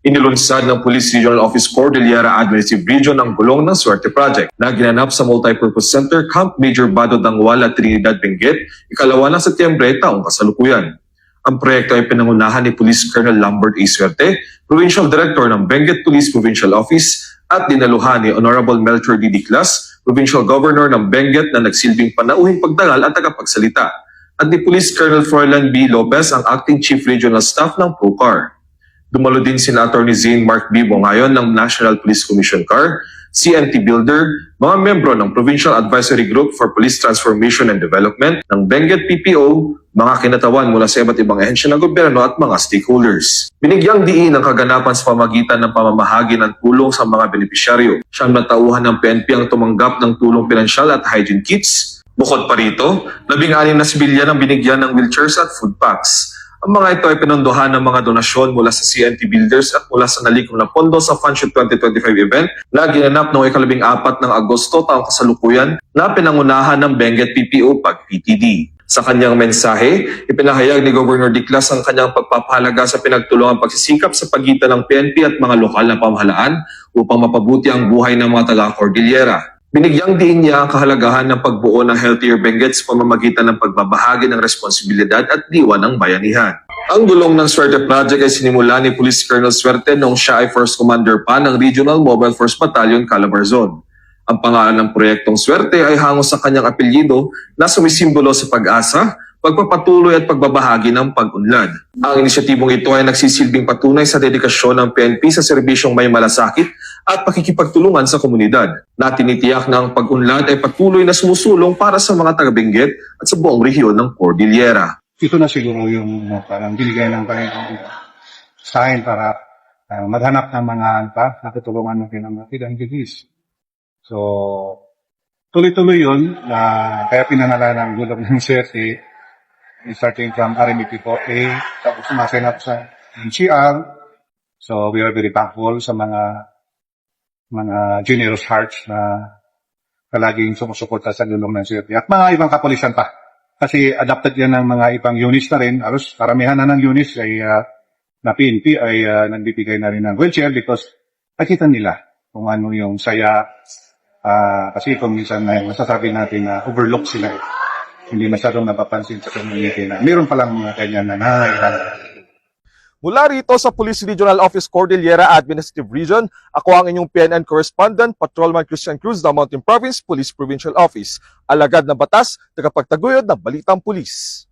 Inilunsad ng Police Regional Office Cordillera Administrative Region ang Gulong ng Swerte Project na ginanap sa Multipurpose Center Camp Major Bado Dangwala, Trinidad, Benguet, ikalawa ng Setyembre taong kasalukuyan. Ang proyekto ay pinangunahan ni Police Colonel Lambert A. Swerte, Provincial Director ng Benguet Police Provincial Office, at dinaluhan ni Honorable Melchor D. Diclas, Provincial Governor ng Benguet na nagsilbing panauhing pagdangal at tagapagsalita, at ni Police Colonel Froilan B. Lopez, ang Acting Chief Regional Staff ng PROCAR. Dumalo din sina Atty. Zane Mark B. Bongayon ng National Police Commission CAR, CNT Builder, mga membro ng Provincial Advisory Group for Police Transformation and Development ng Benguet PPO, mga kinatawan mula sa iba't ibang ahensya ng gobyerno at mga stakeholders. Binigyang diin ang kaganapan sa pamagitan ng pamamahagi ng tulong sa mga benepisyaryo. Siyam na tauhan ng PNP ang tumanggap ng tulong pinansyal at hygiene kits. Bukod pa rito, 16 na sibilyan ang binigyan ng wheelchairs at food packs. Ang mga ito ay pinondohan ng mga donasyon mula sa CNT Builders at mula sa nalikom na pondo sa Funshoot 2025 event na ginanap noong 14 ng Agosto taong kasalukuyan na pinangunahan ng Benguet PPO PAG-PTD. Sa kanyang mensahe, ipinahayag ni Governor Diclas ang kanyang pagpapahalaga sa pinagtulungang pagsisikap sa pagitan ng PNP at mga lokal na pamahalaan upang mapabuti ang buhay ng mga taga-Cordillera. Binigyang diin niya ang kahalagahan ng pagbuo ng Healthier Benguet sa pamamagitan ng pagbabahagi ng responsibilidad at diwa ng bayanihan. Ang Gulong ng Swerte Project ay sinimula ni Police Colonel Swerte noong siya ay First Commander pa ng Regional Mobile Force Battalion, Calabarzon. Ang pangalan ng proyektong Swerte ay hango sa kanyang apelyido na sumisimbolo sa pag-asa, pagpapatuloy at pagbabahagi ng pag-unlad. Ang inisyatibong ito ay nagsisilbing patunay sa dedikasyon ng PNP sa serbisyong may malasakit at pakikipagtulungan sa komunidad, na tinitiyak na ang pag-unlad ay patuloy na sumusulong para sa mga taga-Benguet at sa buong rehiyon ng Cordillera. Ito na siguro yung parang binigay ng Panginoon sa akin para maghanap ng mga nakatulungan natin ng mga pinanggigis. So, tuloy-tuloy yun, kaya pinanala ng Gulong ng Swerte, starting from RMP4A, tapos sumasenap sa NCR. So, we are very thankful sa mga generous hearts na palaging sumusuporta sa Gulong ng Swerte. At mga ibang kapulisan pa. Kasi adapted yan ng mga ibang units na rin. Aros, karamihan na ng units ay na PNP ay nagbibigay na rin ng wheelchair because nakita nila kung ano yung saya. Kasi kung minsan masasabi natin na overlook sila. Hindi masyadong napapansin sa community na meron palang mga ganyan na nangangailangan. Mula rito sa Police Regional Office Cordillera Administrative Region, ako ang inyong PNN Correspondent, Patrolman Christian Cruz ng Mountain Province Police Provincial Office. Alagad ng batas, tagapagtaguyod ng Balitang Pulis.